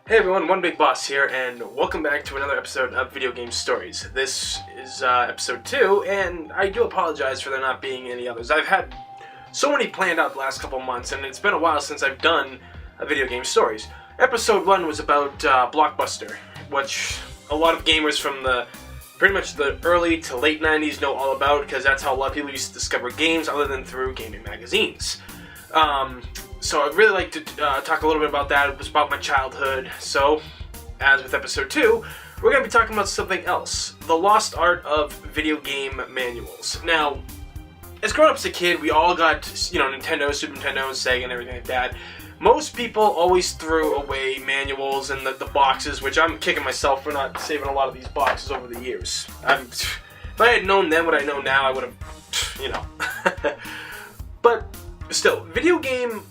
Hey everyone, One Big Boss here, and welcome back to another episode of Video Game Stories. This is episode 2, and I do apologize for there not being any others. I've had so many planned out the last couple months, and it's been a while since I've done Video Game Stories. Episode 1 was about Blockbuster, which a lot of gamers from pretty much the early to late 90s know all about, because that's how a lot of people used to discover games other than through gaming magazines. So I'd really like to talk a little bit about that. It was about my childhood. So, as with episode 2, we're going to be talking about something else. The lost art of video game manuals. Now, as growing up as a kid, we all got, Nintendo, Super Nintendo, Sega, and everything like that. Most people always threw away manuals and the boxes, which I'm kicking myself for not saving a lot of these boxes over the years. If I had known then what I know now, I would have, But still, video game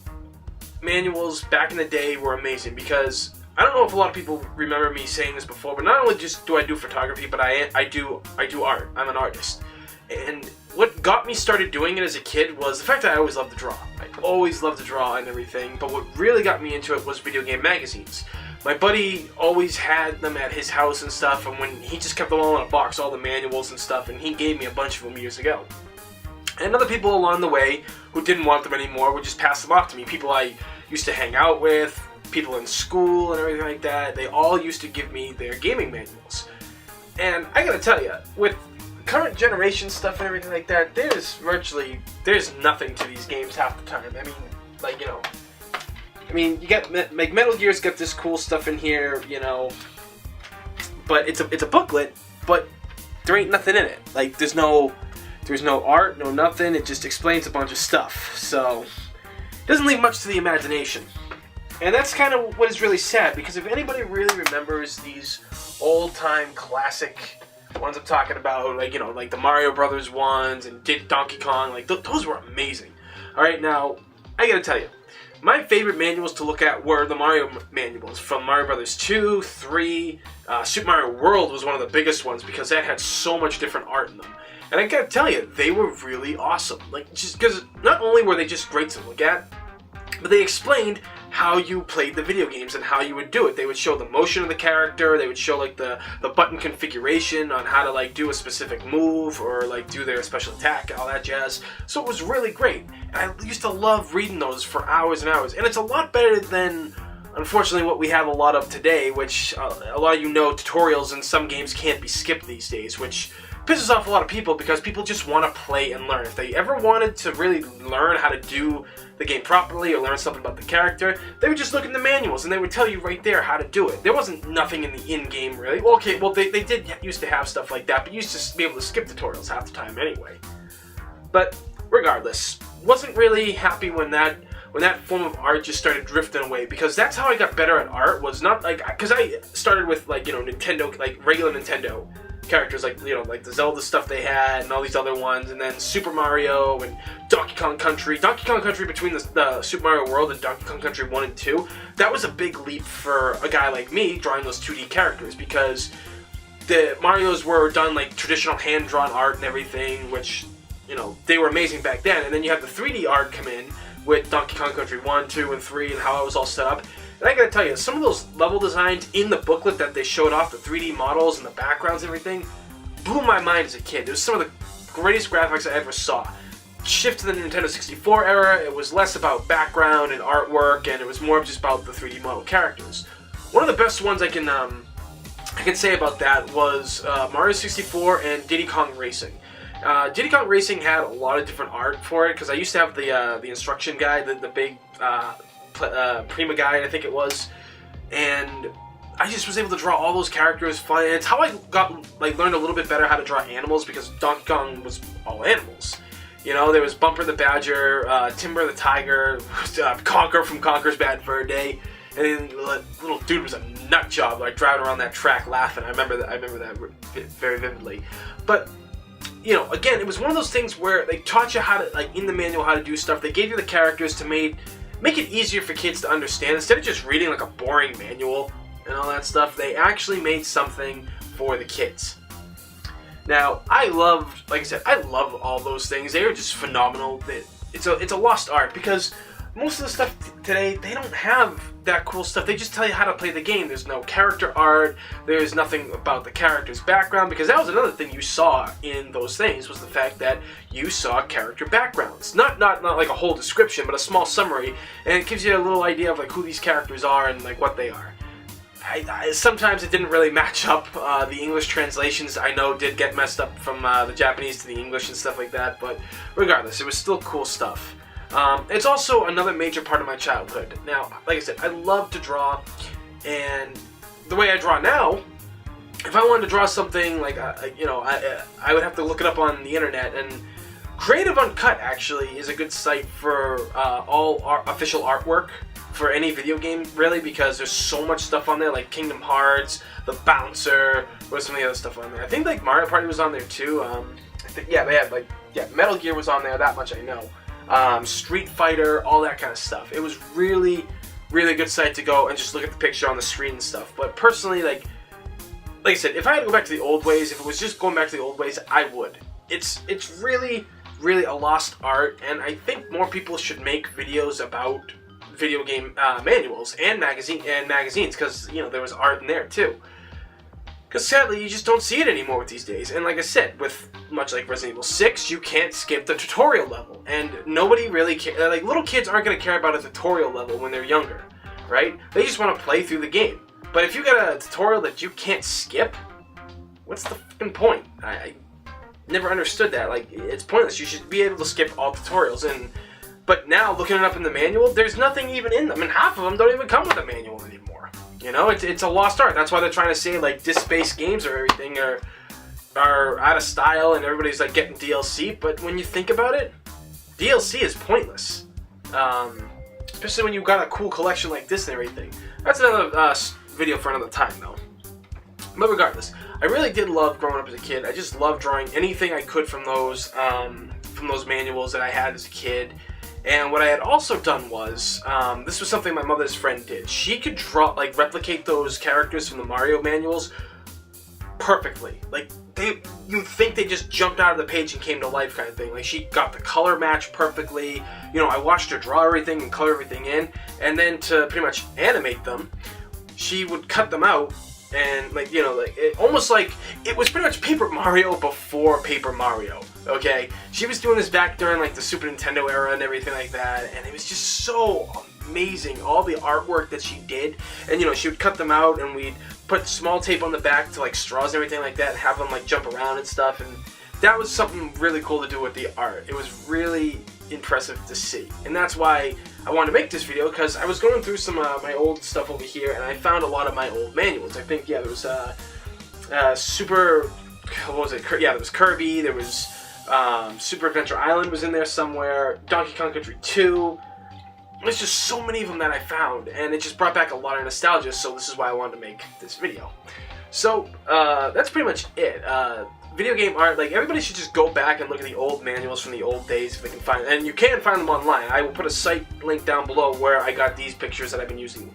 manuals back in the day were amazing, because I don't know if a lot of people remember me saying this before, but not only just do I do photography, but I do art. I'm an artist. And what got me started doing it as a kid was the fact that I always loved to draw. I always loved to draw and everything, but what really got me into it was video game magazines. My buddy always had them at his house and stuff, and when he just kept them all in a box, all the manuals and stuff, and he gave me a bunch of them years ago. And other people along the way who didn't want them anymore would just pass them off to me. People I used to hang out with, people in school and everything like that, they all used to give me their gaming manuals. And I gotta tell you, with current generation stuff and everything like that, there's nothing to these games half the time. You get, like, Metal Gear's got this cool stuff in here, but it's a booklet, but there ain't nothing in it. Like, there's no art, no nothing, it just explains a bunch of stuff, so it doesn't leave much to the imagination. And that's kind of what is really sad, because if anybody really remembers these old-time classic ones I'm talking about, like the Mario Brothers ones and Donkey Kong, those were amazing. Alright, now, I gotta tell you, my favorite manuals to look at were the Mario manuals, from Mario Brothers 2, 3, Super Mario World was one of the biggest ones, because that had so much different art in them. And I gotta tell you, they were really awesome. Just because not only were they just great to look at, but they explained how you played the video games and how you would do it. They would show the motion of the character, they would show the button configuration on how to do a specific move or do their special attack, all that jazz. So it was really great. And I used to love reading those for hours and hours. And it's a lot better than, unfortunately, what we have a lot of today, which a lot of tutorials in some games can't be skipped these days, which pisses off a lot of people, because people just want to play and learn. If they ever wanted to really learn how to do the game properly or learn something about the character, they would just look in the manuals and they would tell you right there how to do it. There wasn't nothing in the in-game, really. Well, okay, they did used to have stuff like that, but you used to be able to skip tutorials half the time anyway. But regardless, wasn't really happy when that form of art just started drifting away, because that's how I got better at art. Was not because I started with Nintendo, regular Nintendo characters, like the Zelda stuff they had and all these other ones, and then Super Mario and Donkey Kong Country. Donkey Kong Country, between the Super Mario World and Donkey Kong Country 1 and 2, that was a big leap for a guy like me drawing those 2D characters, because the Marios were done traditional hand-drawn art and everything, which, they were amazing back then. And then you have the 3D art come in with Donkey Kong Country 1, 2, and 3, and how it was all set up. And I gotta tell you, some of those level designs in the booklet that they showed off, the 3D models and the backgrounds and everything, blew my mind as a kid. It was some of the greatest graphics I ever saw. Shift to the Nintendo 64 era, it was less about background and artwork, and it was more just about the 3D model characters. One of the best ones I can say about that was Mario 64 and Diddy Kong Racing. Diddy Kong Racing had a lot of different art for it, because I used to have the instruction guide, the big Prima guide, I think it was, and I just was able to draw all those characters fun. And it's how I learned a little bit better how to draw animals, because Donkey Kong was all animals. There was Bumper the Badger, Timber the Tiger, Conker from Conker's Bad Fur Day, and then the little dude was a nut job, driving around that track laughing. I remember that very vividly. But again, it was one of those things where they taught you how to, in the manual, how to do stuff. They gave you the characters to make it easier for kids to understand. Instead of just reading a boring manual and all that stuff, they actually made something for the kids. Now, I love all those things. They are just phenomenal. It's a lost art, because most of the stuff today, they don't have that cool stuff. They just tell you how to play the game. There's no character art. There's nothing about the character's background, because that was another thing you saw in those things, was the fact that you saw character backgrounds. Not like a whole description, but a small summary, and it gives you a little idea of like who these characters are and like what they are. Sometimes it didn't really match up. The English translations, I know, did get messed up from the Japanese to the English and stuff like that, but regardless, it was still cool stuff. It's also another major part of my childhood. Now, like I said, I love to draw, and the way I draw now, if I wanted to draw something like, I would have to look it up on the internet, and Creative Uncut actually is a good site for all official artwork for any video game, really, because there's so much stuff on there, like Kingdom Hearts, The Bouncer, what's some of the other stuff on there. I think like Mario Party was on there too. I think, yeah, they had like, yeah, Metal Gear was on there, that much I know. Street Fighter, all that kind of stuff. It was really, really good site to go and just look at the picture on the screen and stuff. But personally, like I said, if I had to go back to the old ways, if it was just going back to the old ways, I would. It's really, really a lost art, and I think more people should make videos about video game manuals and magazines, because you know there was art in there too. Because sadly, you just don't see it anymore with these days. And like I said, with much like Resident Evil 6, you can't skip the tutorial level, and nobody really cares. Like little kids aren't going to care about a tutorial level when they're younger, right? They just want to play through the game. But if you got a tutorial that you can't skip, what's the fucking point? I never understood that. Like, it's pointless. You should be able to skip all tutorials. But now, looking it up in the manual, there's nothing even in them. And half of them don't even come with a manual anymore. You know, it's a lost art. That's why they're trying to say, like, disc-based games or everything are out of style and everybody's, like, getting DLC. But when you think about it, DLC is pointless. Especially when you've got a cool collection like this and everything. That's another video for another time, though. But regardless, I really did love growing up as a kid. I just loved drawing anything I could from those manuals that I had as a kid. And what I had also done was, this was something my mother's friend did. She could draw, like, replicate those characters from the Mario manuals perfectly. Like, you'd think they just jumped out of the page and came to life kind of thing. Like, she got the color match perfectly. You know, I watched her draw everything and color everything in. And then to pretty much animate them, she would cut them out. And, like, you know, like, almost like it was pretty much Paper Mario before Paper Mario, okay? She was doing this back during, like, the Super Nintendo era and everything like that, and it was just so amazing, all the artwork that she did. And, you know, she would cut them out, and we'd put small tape on the back to, like, straws and everything like that, and have them, like, jump around and stuff, and that was something really cool to do with the art. It was really impressive to see, and that's why I wanted to make this video, because I was going through some of my old stuff over here, and I found a lot of my old manuals. I think, yeah, there was there was Kirby, there was Super Adventure Island was in there somewhere, Donkey Kong Country 2. There's just so many of them that I found, and it just brought back a lot of nostalgia, so this is why I wanted to make this video. So, that's pretty much it. Video game art, like, everybody should just go back and look at the old manuals from the old days if they can find, and you can find them online. I will put a site link down below where I got these pictures that I've been using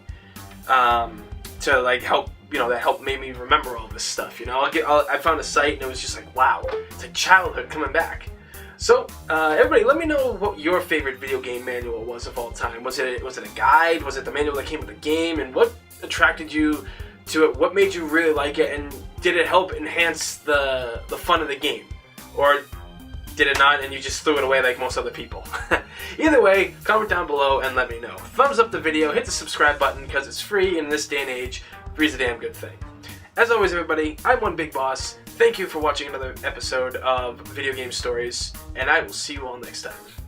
to, like, help, you know, that helped made me remember all this stuff, you know. I found a site and it was just like, wow, it's like childhood coming back. So, everybody, let me know what your favorite video game manual was of all time. Was it a guide? Was it the manual that came with the game? And what attracted you to it? What made you really like it? And did it help enhance the fun of the game? Or did it not and you just threw it away like most other people? Either way, comment down below and let me know. Thumbs up the video, hit the subscribe button because it's free, and in this day and age, free's a damn good thing. As always, everybody, I'm One Big Boss. Thank you for watching another episode of Video Game Stories, and I will see you all next time.